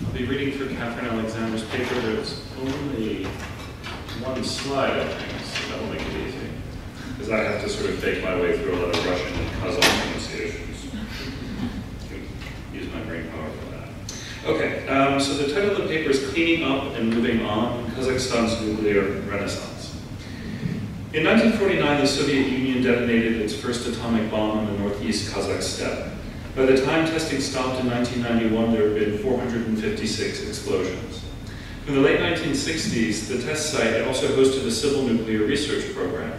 I'll be reading for Catherine Alexander's paper. There's only one slide, I think, so that will make it easy. Because I have to sort of fake my way through a lot of Russian and Kazakh pronunciations. Use my brain power for that. Okay, so the title of the paper is Cleaning Up and Moving On, Kazakhstan's Nuclear Renaissance. In 1949, the Soviet Union detonated its first atomic bomb on the northeast Kazakh steppe. By the time testing stopped in 1991, there had been 456 explosions. In the late 1960s, the test site had also hosted a civil nuclear research program.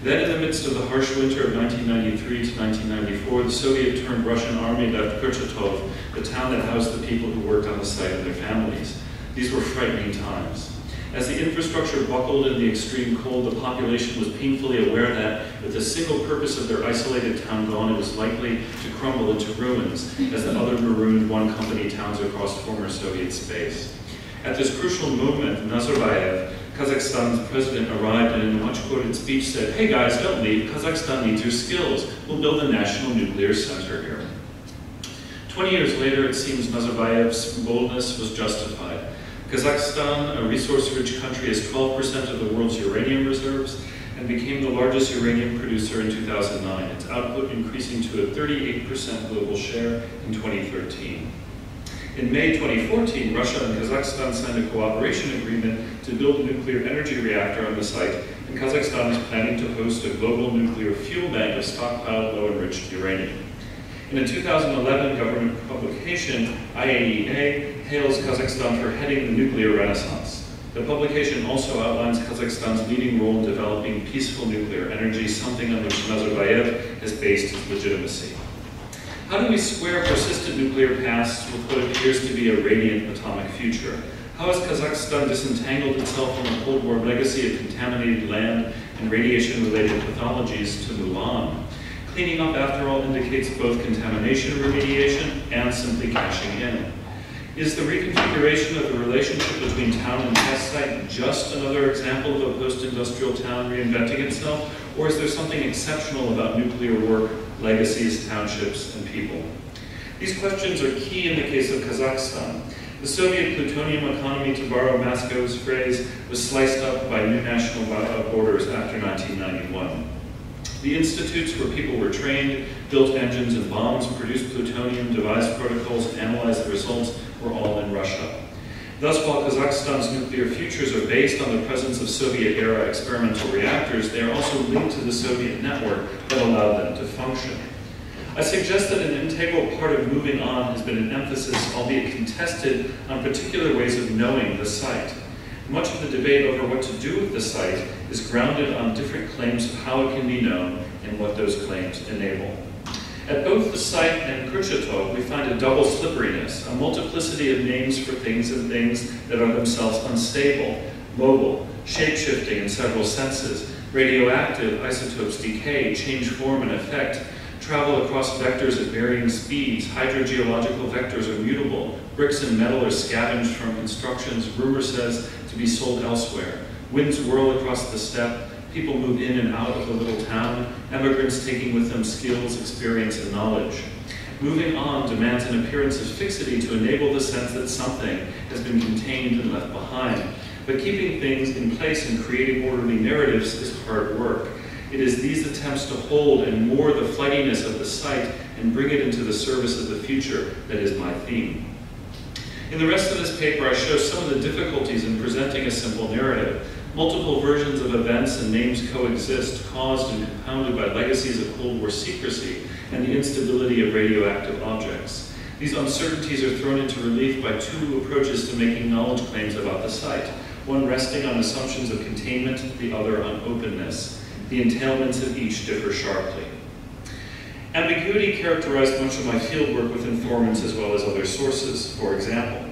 Then, in the midst of the harsh winter of 1993 to 1994, the Soviet-turned Russian army left Kurchatov, the town that housed the people who worked on the site and their families. These were frightening times. As the infrastructure buckled in the extreme cold, the population was painfully aware that, with the single purpose of their isolated town gone, it was likely to crumble into ruins, as the other marooned one-company towns across former Soviet space. At this crucial moment, Nazarbayev, Kazakhstan's president, arrived and in a much-quoted speech said, "Hey guys, don't leave. Kazakhstan needs your skills. We'll build a national nuclear center here." 20 years later, it seems Nazarbayev's boldness was justified. Kazakhstan, a resource-rich country, has 12% of the world's uranium reserves and became the largest uranium producer in 2009, its output increasing to a 38% global share in 2013. In May 2014, Russia and Kazakhstan signed a cooperation agreement to build a nuclear energy reactor on the site, and Kazakhstan is planning to host a global nuclear fuel bank of stockpiled low-enriched uranium. In a 2011 government publication, IAEA hails Kazakhstan for heading the nuclear renaissance. The publication also outlines Kazakhstan's leading role in developing peaceful nuclear energy, something on which Nazarbayev has based his legitimacy. How do we square persistent nuclear past with what appears to be a radiant atomic future? How has Kazakhstan disentangled itself from a Cold War legacy of contaminated land and radiation-related pathologies to move on? Cleaning up, after all, indicates both contamination remediation and simply cashing in. Is the reconfiguration of the relationship between town and test site just another example of a post-industrial town reinventing itself, or is there something exceptional about nuclear work, legacies, townships, and people? These questions are key in the case of Kazakhstan. The Soviet plutonium economy, to borrow Mascow's phrase, was sliced up by new national borders after 1991. The institutes where people were trained, built engines and bombs, produced plutonium, devised protocols, and analyzed the results were all in Russia. Thus, while Kazakhstan's nuclear futures are based on the presence of Soviet-era experimental reactors, they are also linked to the Soviet network that allowed them to function. I suggest that an integral part of moving on has been an emphasis, albeit contested, on particular ways of knowing the site. Much of the debate over what to do with the site is grounded on different claims of how it can be known and what those claims enable. At both the site and Kurchatov, we find a double slipperiness, a multiplicity of names for things and things that are themselves unstable, mobile, shape-shifting in several senses, radioactive, isotopes decay, change form and effect, travel across vectors at varying speeds, hydrogeological vectors are mutable, bricks and metal are scavenged from constructions, rumor says, to be sold elsewhere, winds whirl across the steppe, people move in and out of the little town, emigrants taking with them skills, experience, and knowledge. Moving on demands an appearance of fixity to enable the sense that something has been contained and left behind. But keeping things in place and creating orderly narratives is hard work. It is these attempts to hold and moor the flightiness of the site and bring it into the service of the future that is my theme. In the rest of this paper, I show some of the difficulties in presenting a simple narrative. Multiple versions of events and names coexist, caused and compounded by legacies of Cold War secrecy and the instability of radioactive objects. These uncertainties are thrown into relief by two approaches to making knowledge claims about the site, one resting on assumptions of containment, the other on openness. The entailments of each differ sharply. Ambiguity characterized much of my fieldwork with informants as well as other sources. For example,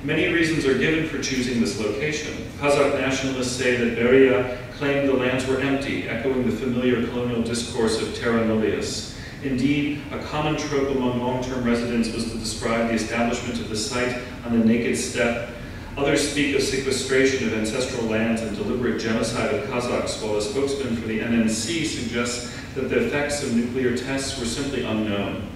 many reasons are given for choosing this location. Kazakh nationalists say that Beria claimed the lands were empty, echoing the familiar colonial discourse of terra nullius. Indeed, a common trope among long-term residents was to describe the establishment of the site on the naked steppe. Others speak of sequestration of ancestral lands and deliberate genocide of Kazakhs, while a spokesman for the NNC suggests that the effects of nuclear tests were simply unknown.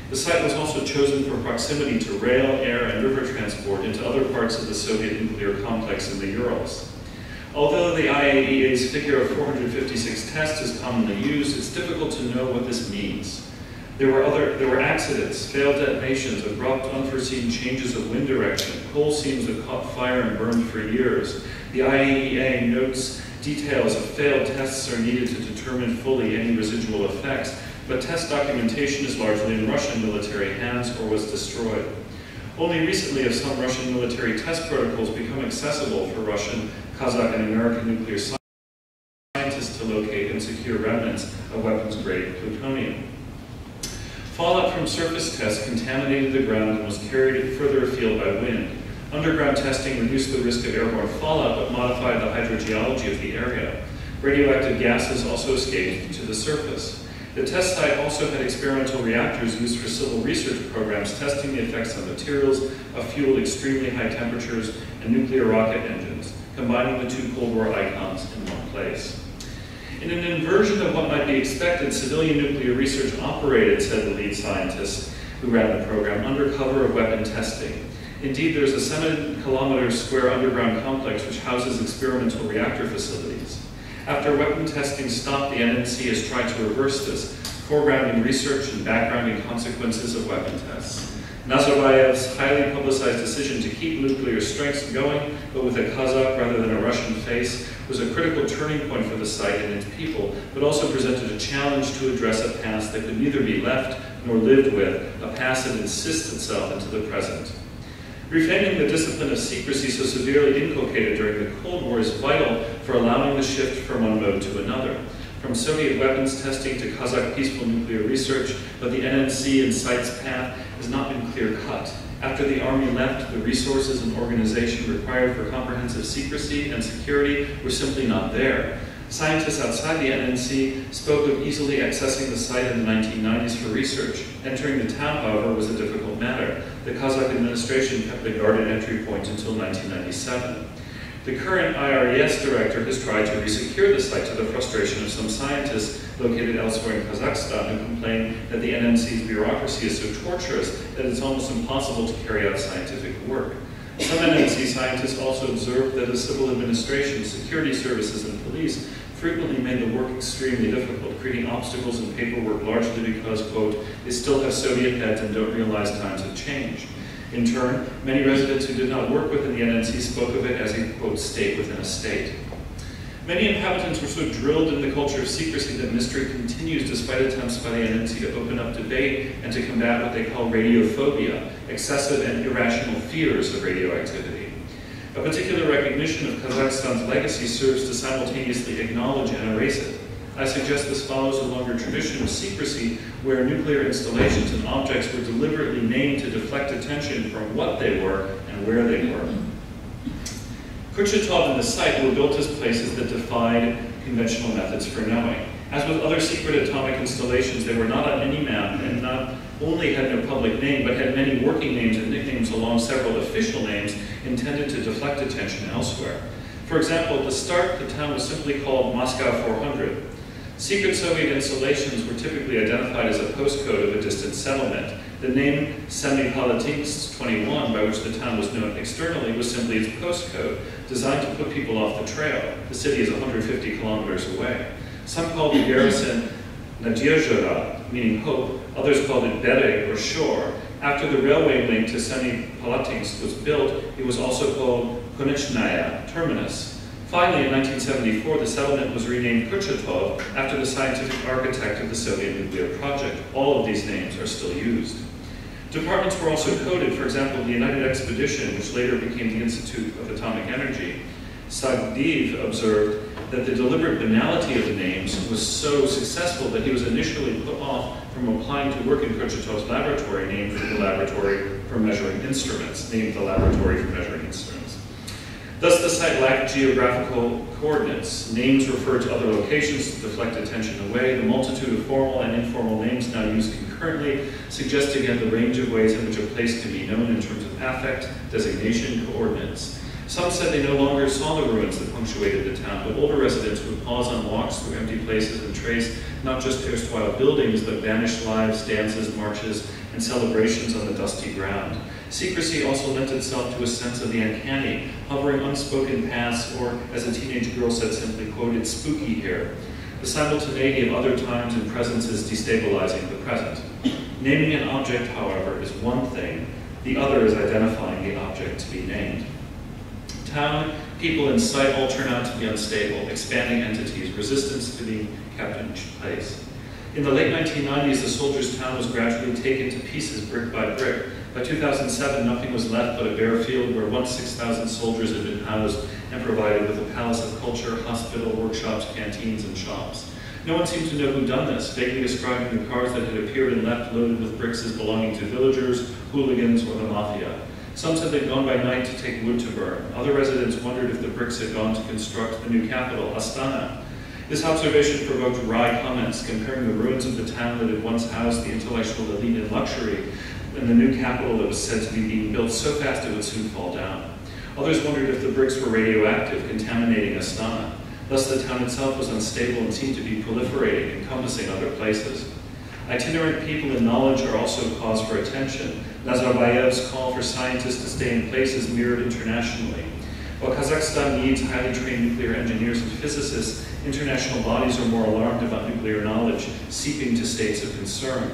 The site was also chosen for proximity to rail, air, and river transport, other parts of the Soviet nuclear complex in the Urals. Although the IAEA's figure of 456 tests is commonly used, it's difficult to know what this means. There were accidents, failed detonations, abrupt, unforeseen changes of wind direction, coal seams that caught fire and burned for years. The IAEA notes details of failed tests are needed to determine fully any residual effects, but test documentation is largely in Russian military hands or was destroyed. Only recently have some Russian military test protocols become accessible for Russian, Kazakh, and American nuclear scientists to locate and secure remnants of weapons-grade plutonium. Fallout from surface tests contaminated the ground and was carried further afield by wind. Underground testing reduced the risk of airborne fallout but modified the hydrogeology of the area. Radioactive gases also escaped to the surface. The test site also had experimental reactors used for civil research programs testing the effects on materials of fuel at extremely high temperatures and nuclear rocket engines, combining the two Cold War icons in one place. In an inversion of what might be expected, civilian nuclear research operated, said the lead scientist who ran the program, under cover of weapon testing. Indeed, there's a 7-kilometer square underground complex which houses experimental reactor facilities. After weapon testing stopped, the NNC has tried to reverse this, foregrounding research and backgrounding consequences of weapon tests. Nazarbayev's highly publicized decision to keep nuclear strengths going, but with a Kazakh rather than a Russian face, was a critical turning point for the site and its people, but also presented a challenge to address a past that could neither be left nor lived with, a past that insists itself into the present. Reframing the discipline of secrecy so severely inculcated during the Cold War is vital for allowing the shift from one mode to another. From Soviet weapons testing to Kazakh peaceful nuclear research, but the NNC and site's path has not been clear-cut. After the Army left, the resources and organization required for comprehensive secrecy and security were simply not there. Scientists outside the NNC spoke of easily accessing the site in the 1990s for research. Entering the town, however, was a difficult matter. The Kazakh administration kept the guarded entry point until 1997. The current IRES director has tried to resecure the site to the frustration of some scientists located elsewhere in Kazakhstan who complain that the NNC's bureaucracy is so torturous that it's almost impossible to carry out scientific work. Some NNC scientists also observed that the civil administration, security services, and police frequently made the work extremely difficult, creating obstacles in paperwork largely because, quote, they still have Soviet heads and don't realize times have changed. In turn, many residents who did not work within the NNC spoke of it as a, quote, state within a state. Many inhabitants were so drilled in the culture of secrecy that mystery continues despite attempts by the NNC to open up debate and to combat what they call radiophobia, excessive and irrational fears of radioactivity. A particular recognition of Kazakhstan's legacy serves to simultaneously acknowledge and erase it. I suggest this follows a longer tradition of secrecy where nuclear installations and objects were deliberately named to deflect attention from what they were and where they were. Kurchatov and the site were built as places that defied conventional methods for knowing. As with other secret atomic installations, they were not on any map and not only had no public name, but had many working names and nicknames along several official names intended to deflect attention elsewhere. For example, at the start, the town was simply called Moscow 400. Secret Soviet installations were typically identified as a postcode of a distant settlement. The name Semipalatinsk 21, by which the town was known externally, was simply its postcode, designed to put people off the trail. The city is 150 kilometers away. Some called the garrison Nadyezhda, meaning hope. Others called it Bereg, or shore. After the railway link to Semipalatinsk was built, it was also called Konechnaya, terminus. Finally, in 1974, the settlement was renamed Kurchatov after the scientific architect of the Soviet nuclear project. All of these names are still used. Departments were also coded. For example, the United Expedition, which later became the Institute of Atomic Energy, Sagdiyev observed that the deliberate banality of the names was so successful that he was initially put off from applying to work in Kurchatov's laboratory, named the Laboratory for Measuring Instruments, Thus, the site lacked geographical coordinates. Names referred to other locations to deflect attention away. The multitude of formal and informal names now used concurrently suggest again the range of ways in which a place can be known in terms of affect, designation, coordinates. Some said they no longer saw the ruins that punctuated the town, but older residents would pause on walks through empty places and trace not just erstwhile buildings, but vanished lives, dances, marches, and celebrations on the dusty ground. Secrecy also lent itself to a sense of the uncanny, hovering unspoken past, or, as a teenage girl said simply, quote, "It's spooky here." The simultaneity of other times and presences destabilizing the present. Naming an object, however, is one thing. The other is identifying the object to be named. Town, people, and site all turn out to be unstable, expanding entities, resistance to being kept in place. In the late 1990s, the soldiers' town was gradually taken to pieces brick by brick. By 2007, nothing was left but a bare field where once 6,000 soldiers had been housed and provided with a palace of culture, hospital, workshops, canteens, and shops. No one seemed to know who'd done this, vaguely describing the cars that had appeared and left loaded with bricks as belonging to villagers, hooligans, or the mafia. Some said they'd gone by night to take wood to burn. Other residents wondered if the bricks had gone to construct the new capital, Astana. This observation provoked wry comments, comparing the ruins of the town that had once housed the intellectual elite in luxury and the new capital that was said to be being built so fast it would soon fall down. Others wondered if the bricks were radioactive, contaminating Astana. Thus the town itself was unstable and seemed to be proliferating, encompassing other places. Itinerant people and knowledge are also cause for attention. Nazarbayev's call for scientists to stay in place is mirrored internationally. While Kazakhstan needs highly trained nuclear engineers and physicists, international bodies are more alarmed about nuclear knowledge seeping to states of concern.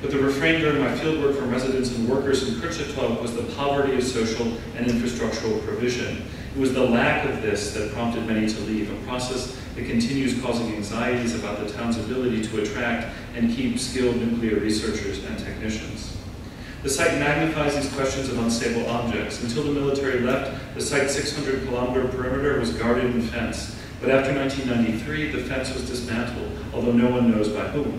But the refrain during my fieldwork from residents and workers in Kurchatov was the poverty of social and infrastructural provision. It was the lack of this that prompted many to leave, a process that continues causing anxieties about the town's ability to attract and keep skilled nuclear researchers and technicians. The site magnifies these questions of unstable objects. Until the military left, the site's 600-kilometer perimeter was guarded and fenced. But after 1993, the fence was dismantled, although no one knows by whom.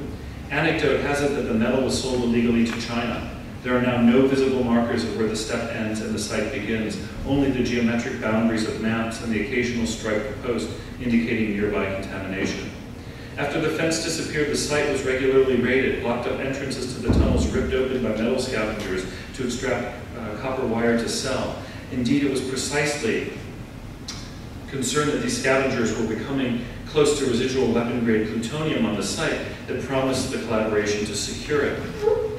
Anecdote has it that the metal was sold illegally to China. There are now no visible markers of where the step ends and the site begins, only the geometric boundaries of maps and the occasional striped post indicating nearby contamination. After the fence disappeared, the site was regularly raided, blocked up entrances to the tunnels ripped open by metal scavengers to extract copper wire to sell. Indeed, it was precisely concerned that these scavengers were becoming close to residual weapon-grade plutonium on the site that promised the collaboration to secure it.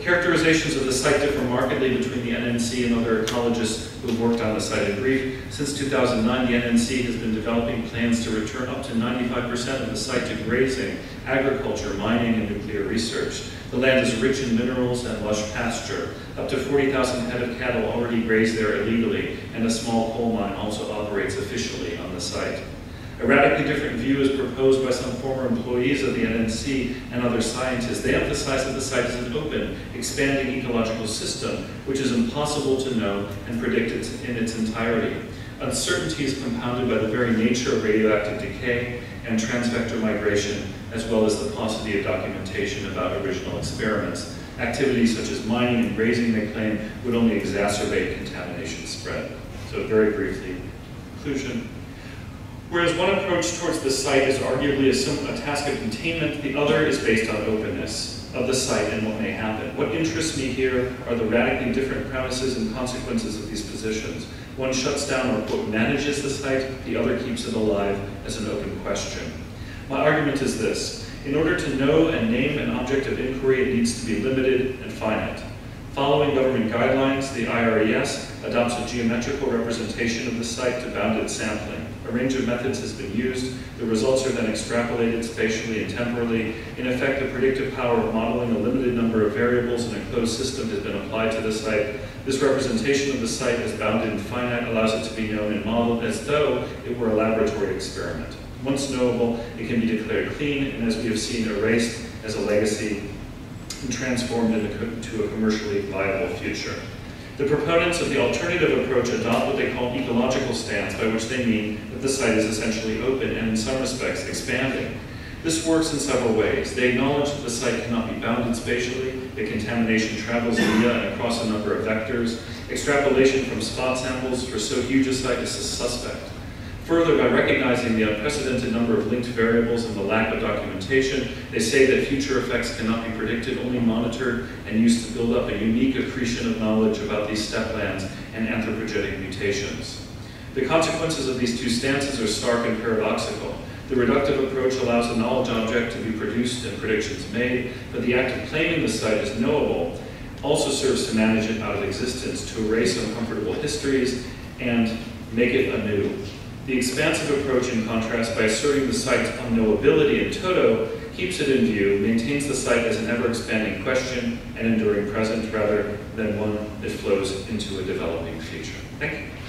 Characterizations of the site differ markedly between the NNC and other ecologists who have worked on the site. In brief, since 2009, the NNC has been developing plans to return up to 95% of the site to grazing, agriculture, mining, and nuclear research. The land is rich in minerals and lush pasture. Up to 40,000 head of cattle already graze there illegally, and a small coal mine also operates officially on the site. A radically different view is proposed by some former employees of the NNC and other scientists. They emphasize that the site is an open, expanding ecological system, which is impossible to know and predict in its entirety. Uncertainty is compounded by the very nature of radioactive decay and transvector migration, as well as the paucity of documentation about original experiments. Activities such as mining and grazing, they claim, would only exacerbate contamination spread. So very briefly, conclusion. Whereas one approach towards the site is arguably a task of containment, the other is based on openness of the site and what may happen. What interests me here are the radically different premises and consequences of these positions. One shuts down or, quote, manages the site, the other keeps it alive as an open question. My argument is this: in order to know and name an object of inquiry, it needs to be limited and finite. Following government guidelines, the IRES adopts a geometrical representation of the site to bounded sampling. A range of methods has been used. The results are then extrapolated spatially and temporally. In effect, the predictive power of modeling a limited number of variables in a closed system has been applied to the site. This representation of the site as bounded and finite allows it to be known and modeled as though it were a laboratory experiment. Once knowable, it can be declared clean, and as we have seen, erased as a legacy and transformed into a commercially viable future. The proponents of the alternative approach adopt what they call ecological stance, by which they mean that the site is essentially open and in some respects expanding. This works in several ways. They acknowledge that the site cannot be bounded spatially, that contamination travels via and across a number of vectors. Extrapolation from spot samples for so huge a site is suspect. Further, by recognizing the unprecedented number of linked variables and the lack of documentation, they say that future effects cannot be predicted, only monitored and used to build up a unique accretion of knowledge about these steplands and anthropogenic mutations. The consequences of these two stances are stark and paradoxical. The reductive approach allows a knowledge object to be produced and predictions made, but the act of claiming the site as knowable also serves to manage it out of existence, to erase uncomfortable histories and make it anew. The expansive approach, in contrast, by asserting the site's unknowability in toto, keeps it in view, maintains the site as an ever-expanding question and enduring present rather than one that flows into a developing future. Thank you.